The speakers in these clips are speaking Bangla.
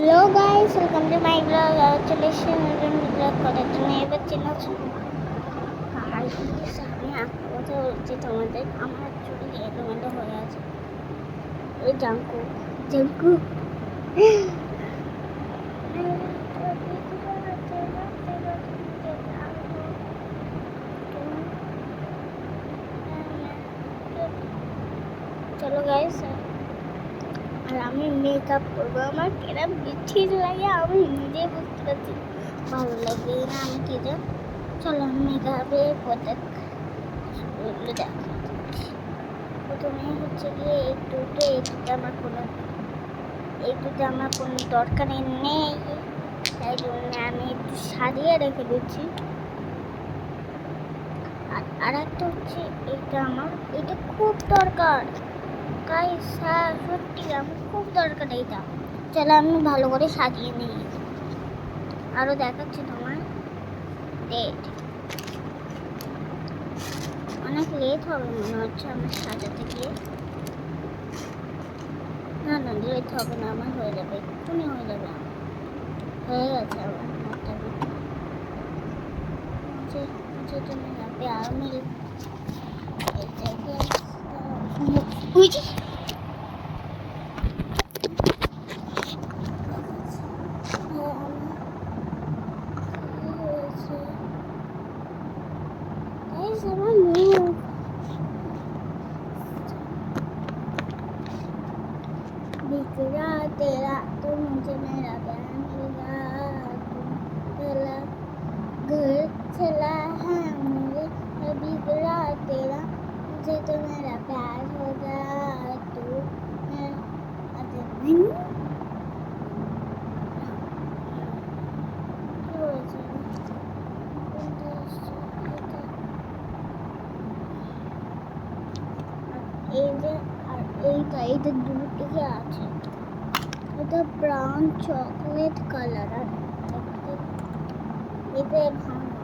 Hello guys, welcome to my blog. চলে এসেছি নতুন ব্লগ করার জন্য। এবার চেনাচ্ছি গাইস, আমি একটা কথা বলছি তোমাদের। আমার চুল এলোমেলো হয়ে আছে। এই জাঙ্কু জাঙ্কু চলো গাইস, আর আমি মেকআপ করবো। আমার কেরম ঠিক লাগে আমি নিজে বুঝতে পারছি, ভালো লাগবে না। আমি কি জানি, চলো মেকআপের প্রত্যেক প্রথমে হচ্ছে গিয়ে এই দুটো আমার কোনো দরকার নেই, তাই জন্য আমি একটু সারিয়ে রেখে দিচ্ছি। আর একটা হচ্ছে এটা খুব দরকার গাইস, সত্যি আমার খুব দরকার এইটা। চলো আমি ভালো করে সাজিয়ে নিই। আরো দেখাচ্ছি তোমার ডেট। অনেক লেট হবে মনে হচ্ছে আমার সাজাতে গিয়ে। না না, লেট হবে না, আমার হয়ে যাবে, এক্ষুনি হয়ে যাবে। হয়ে গেছে আমার মাথা আমি আমার মুখ बिखरा तेरा तो मुझे मेरा प्यार मिला, तेरा घर चला है मुझे बिखरा तेरा मुझे तो मेरा प्यार होगा तू मैं এইটা দুটো আছে। এটা ব্রাউন চকলেট কালার, আর এটা ভাঙা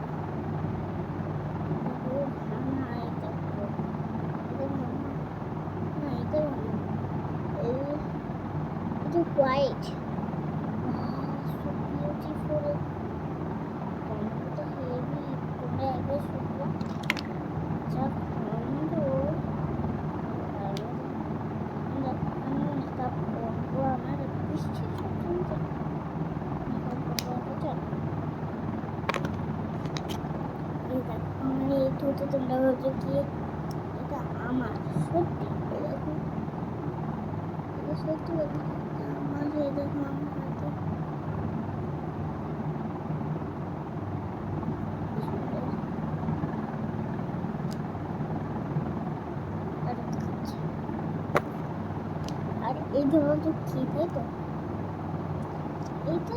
ভাঙা এটা হোয়াইট বিউটিফুল। এটা হেভি, তোমরা একবার শুনবো যা সুন্দর। আমার বৃষ্টির আমার এই দুটো তোমরা ভাবছো কি এটা আমার? সত্যি এরকম, সত্যি আমার এরকম আমার হাতে আর এই ধরনের কি, তাই তো এইটা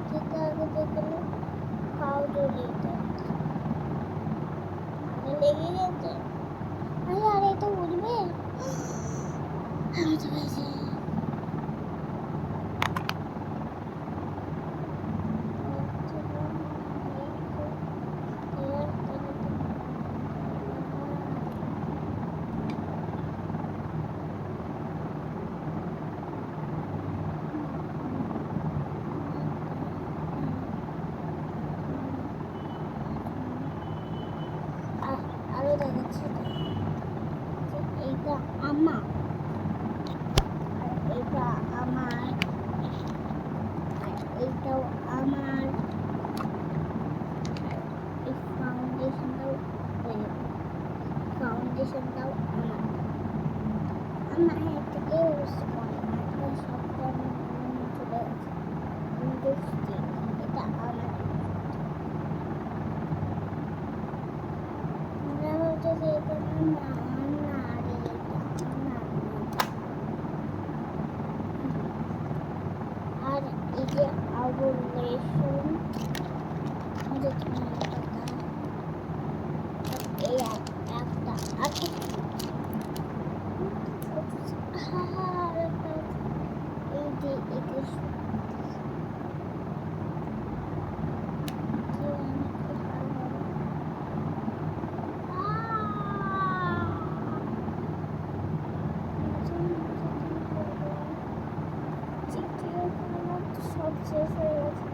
খেতে আগে দেখলে খাও জলে লেগে গেছে। আর এটা উঠবে আরো দেখাচ্ছি। এইটা আমার, আর এইটা আমার, আর এইটাও আমার, এই ফাউন্ডেশনটাও আমার। আমার থেকে সপ্তাহ চলে গেছে। এটা আমার আর এই যে আবুলেশন এই একটা আছে। এই যে এটা শেষ হয়ে গেছে।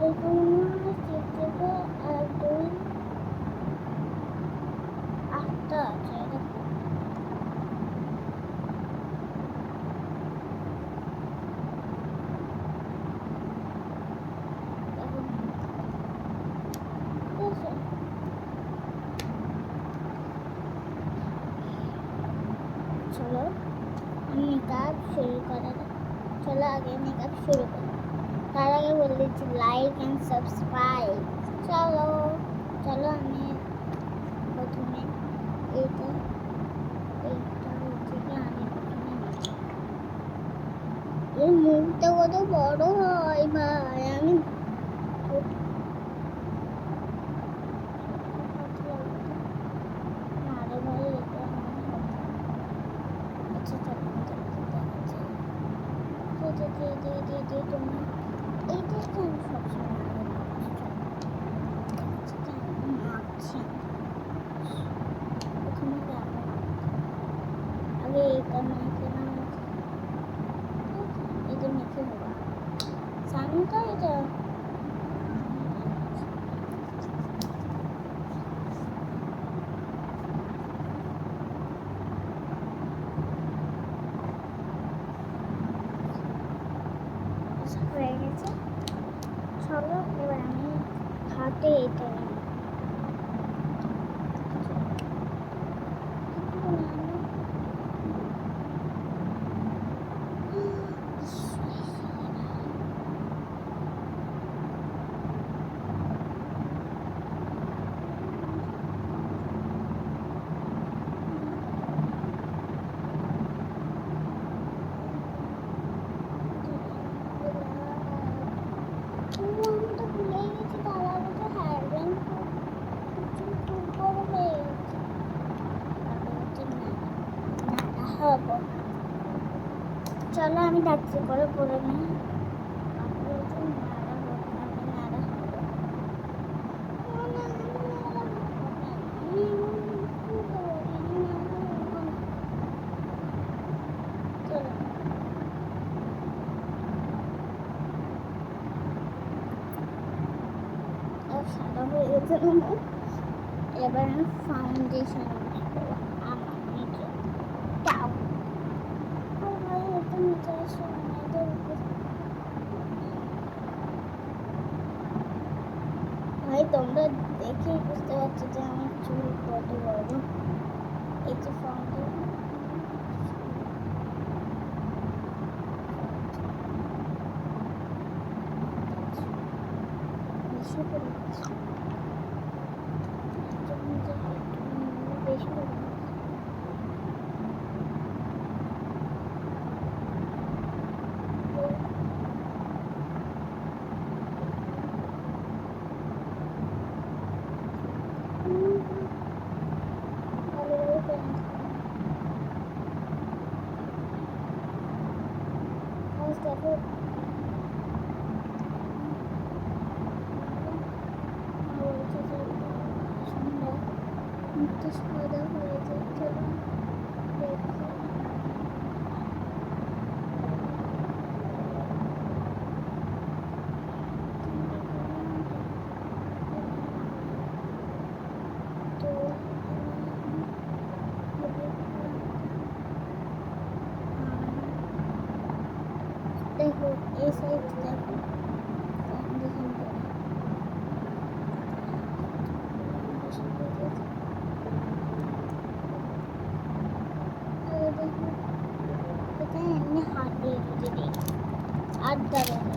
এক দুই আটটা আছে। চলো মেকআপ শুরু করা যাক। চলো আগে মেকআপ শুরু করি, তার আগে বলে দিচ্ছি লাইক অ্যান্ড সাবস্ক্রাইব। চলো চলো আমি প্রথমে এইটা হচ্ছে কি আমি প্রথমে এর মুখটা কত বড় হয় ভাই। আমি আরে ভাই এটা আচ্ছা চলো তুমি এইটা তো আমি সবসময় মাখছি। প্রথমে আগে এটা মেখে না, এটা মেখে নেবো সামনেটা এটা হয়ে গেছে। চলো এবার আমি হাতে এটা নেব। চলো আমি ডাকছি করে পড়ে নিই। সাদা হয়ে গেছে। এবার আমি ফাউন্ডেশন আমার নিচে ভাই তোমরা দেখে বুঝতে পারছো যে আমার চুল কত বড়। এই যে ফাউন্ডেশন বেশি করে বেশি করে দেখো মুখটা সাদা হয়ে যাচ্ছে। দেখো এই সাইড দেখো এটা এমনি হাত দিয়ে যদি দিই আর দাঁড়াবে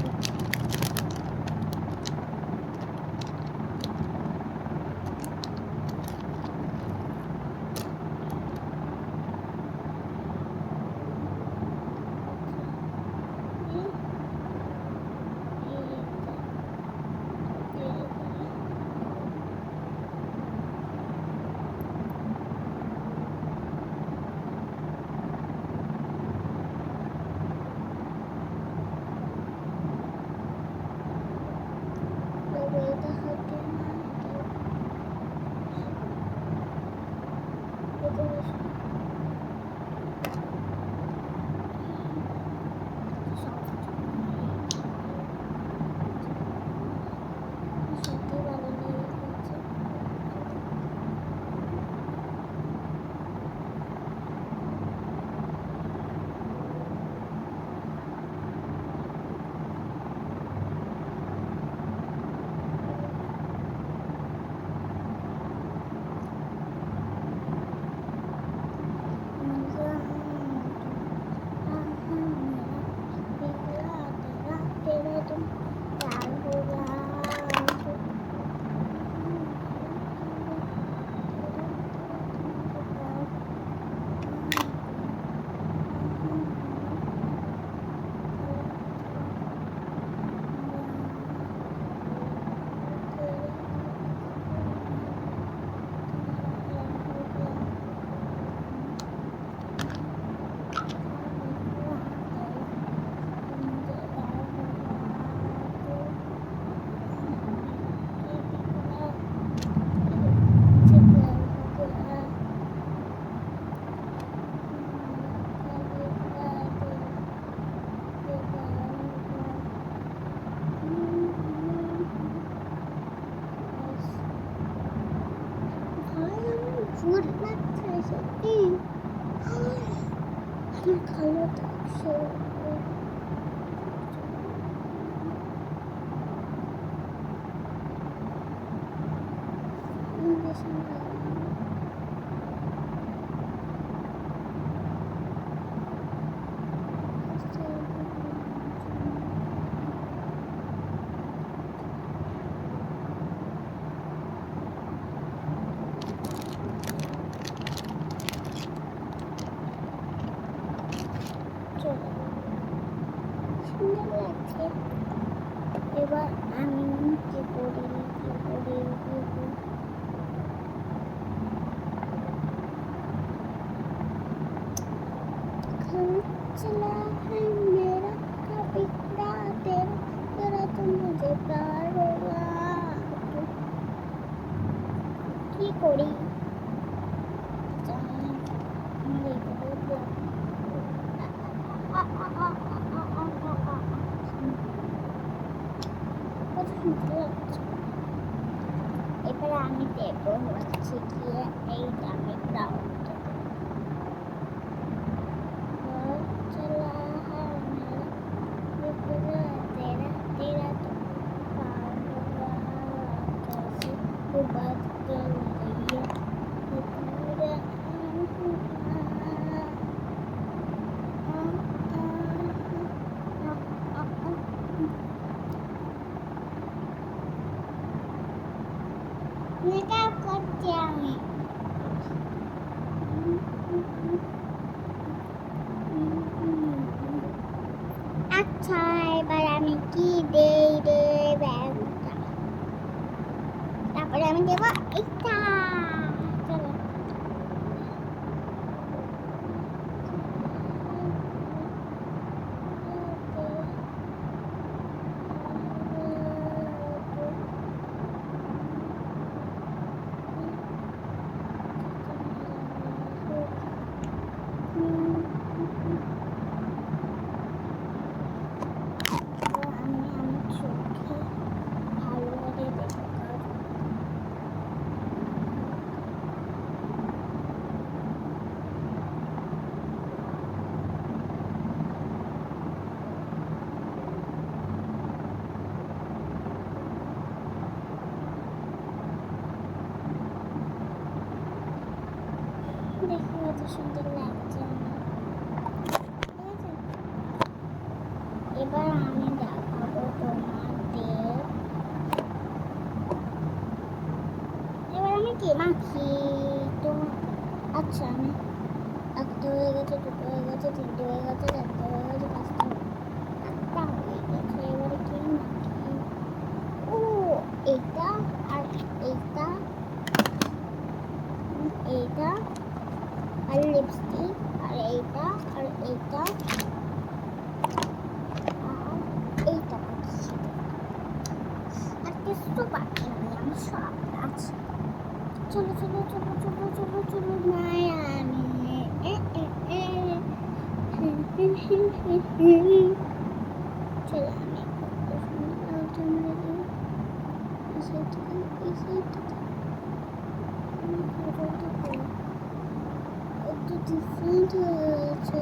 ভালো থাকছে। সুন্দর লাগছে। এবার আমি কি করি चला है मेरा कभी तेरा तो मुझे प्यार होगा কি করি জানি এবারে আমি দেবো হচ্ছে গিয়ে এই দামি ব্রাউন बात कर रही है मेकअप करते আমি আচ্ছা এবার আমি কি দেই রে ব্যাগটা তারপরে আমি দেব এটা চলো দেখো কত সুন্দর লাগছে এবার আমি দেখাবো তোমাদের এবার আমি কি মাখি তো আচ্ছা আমি একটা হয়ে গেছে দুটো হয়ে গেছে তিনটে হয়ে গেছে চারটে হয়ে গেছে পাঁচটা হয়ে গেছে এবারে কি মাখি ও এইটা আর এইটা এইটা আর লিপস্টিক আর এইটা আর এইটা আর এইটা বাকি আর কিছু বাকি নেই আমি সব আছে চলো চলো চলো চলো চলো চলো মায়ামি চলো আমি একটু ডিফারেন্ট হয়েছে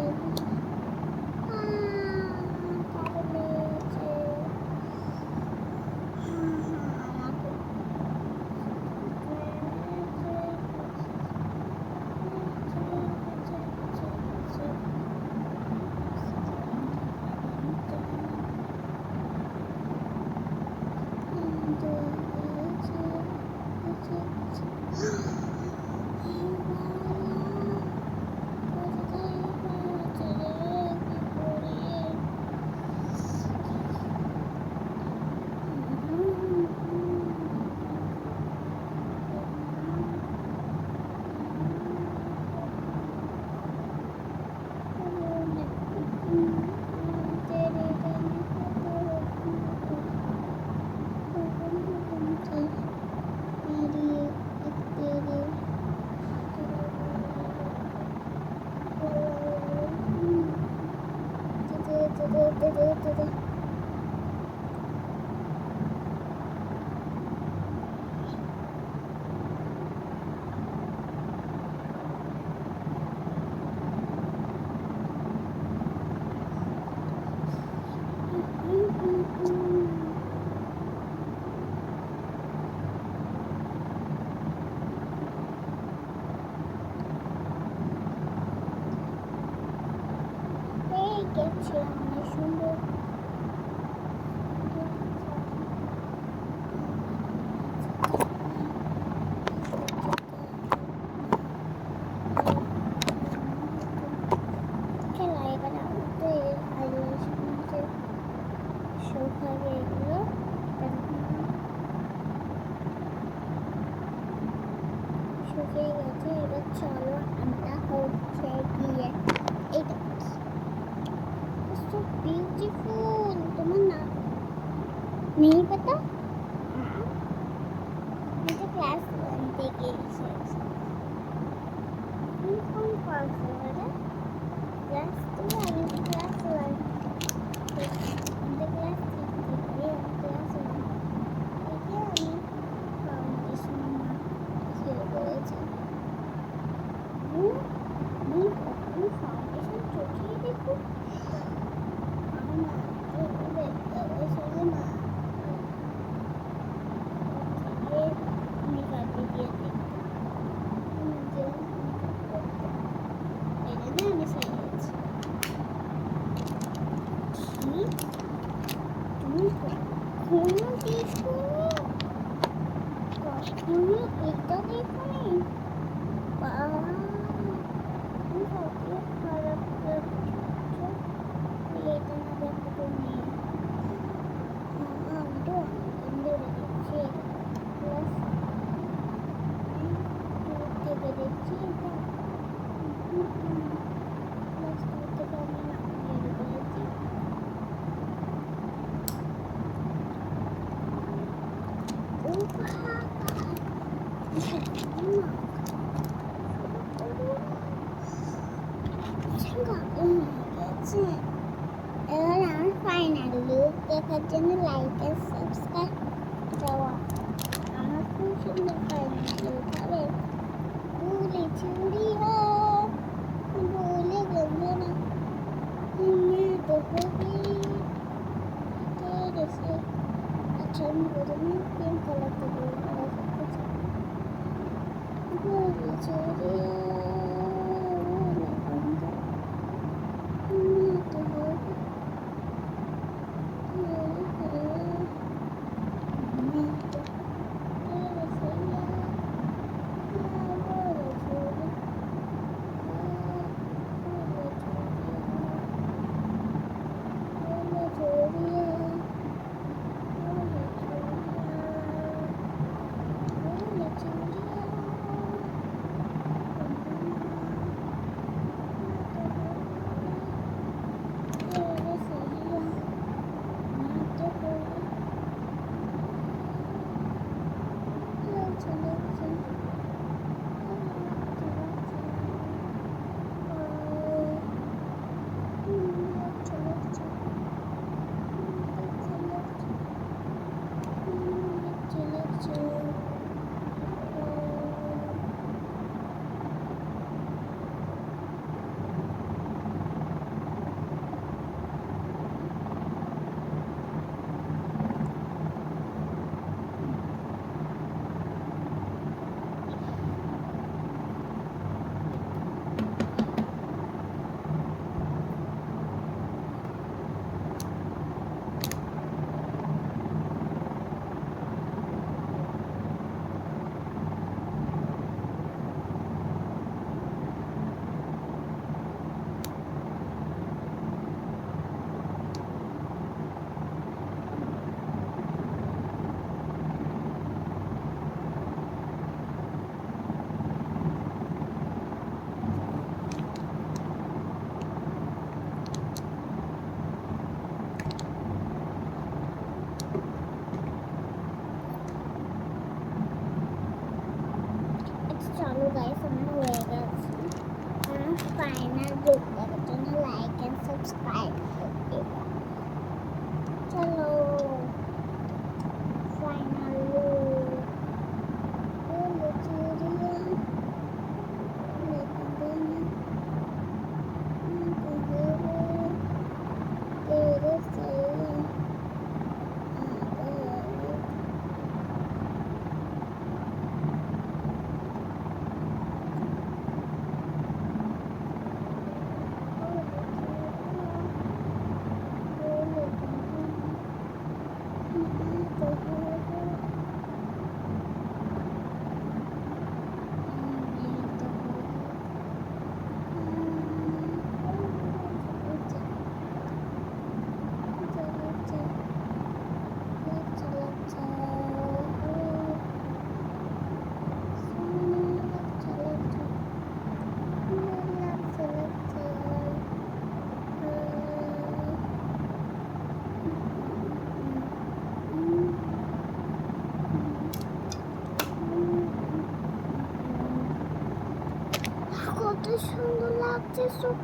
অনেক সুন্দর। খেলা এখানে আমাদের হাইলাইট সৌভাগ্য এগুলো শুকিয়ে গেছে। এবার চলো আমরা হচ্ছে গিয়ে এটা সো বিউটিফুল। তোমার না নেই পাতা? এটা ক্লাস 1 থেকে এসেছে। কোন ক্লাস এটা? ক্লাস 2 আমি ক্লাস 1 ক্লাস 3 থেকে ক্লাস 1 থেকে আমি ফাউন্ডেশন শুরু করেছি। কখনো ফাউন্ডেশন চোখে দেখো আমার না মেকআপ দিয়ে আমি শিখেছি। তুমি কখনো দেখো, কখনো এটা দেখোনি? খারাপ এটা না দেখো তুমি। আমি তো অনেকদিন ধরে দেখছি ক্লাস থেকে দেখছি এটা ক্লাস 2 থেকে আমি শুরু করেছি। ও এবার আমার ফাইনাল লুক দেখার জন্য লাইক আর সাবস্ক্রাইব দেওয়া। আমার খুব সুন্দর ফাইনাল লুক হবে। ভুলে চুড়িয়া ভুলে গেলে না তো হবি গেছে। আচ্ছা আমি প্রথমে পিঙ্ক কালারটা বলবো। ভুলে চুড়িয়া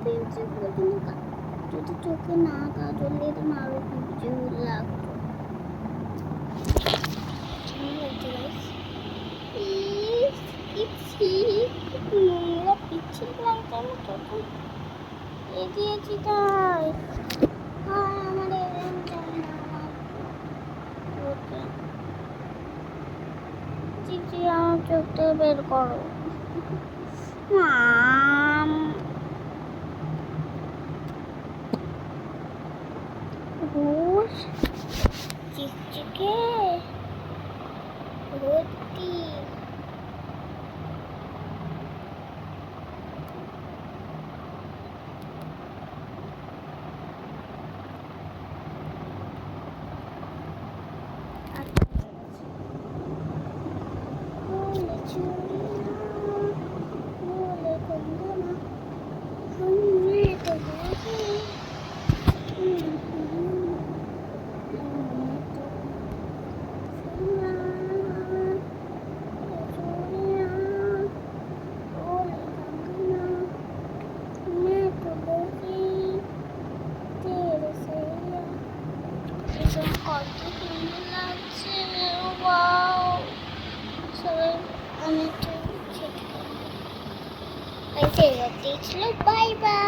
পিউচে পর্যন্ত যদি চোখে না কাজল দিয়ে তো আরো পিউচে লাগতো। নোংরা পিচ্ছিল লাগছে আমি তখন এগিয়েছি তাই আমার এরকম চাই না ওকে চিচি আমার চোখ থেকে বের করো মাম ঘুষ চিকচিকে ভর্তি কত সুন্দর লাগছে ওয়াও সবাই অনেক ছিল বাই বাই।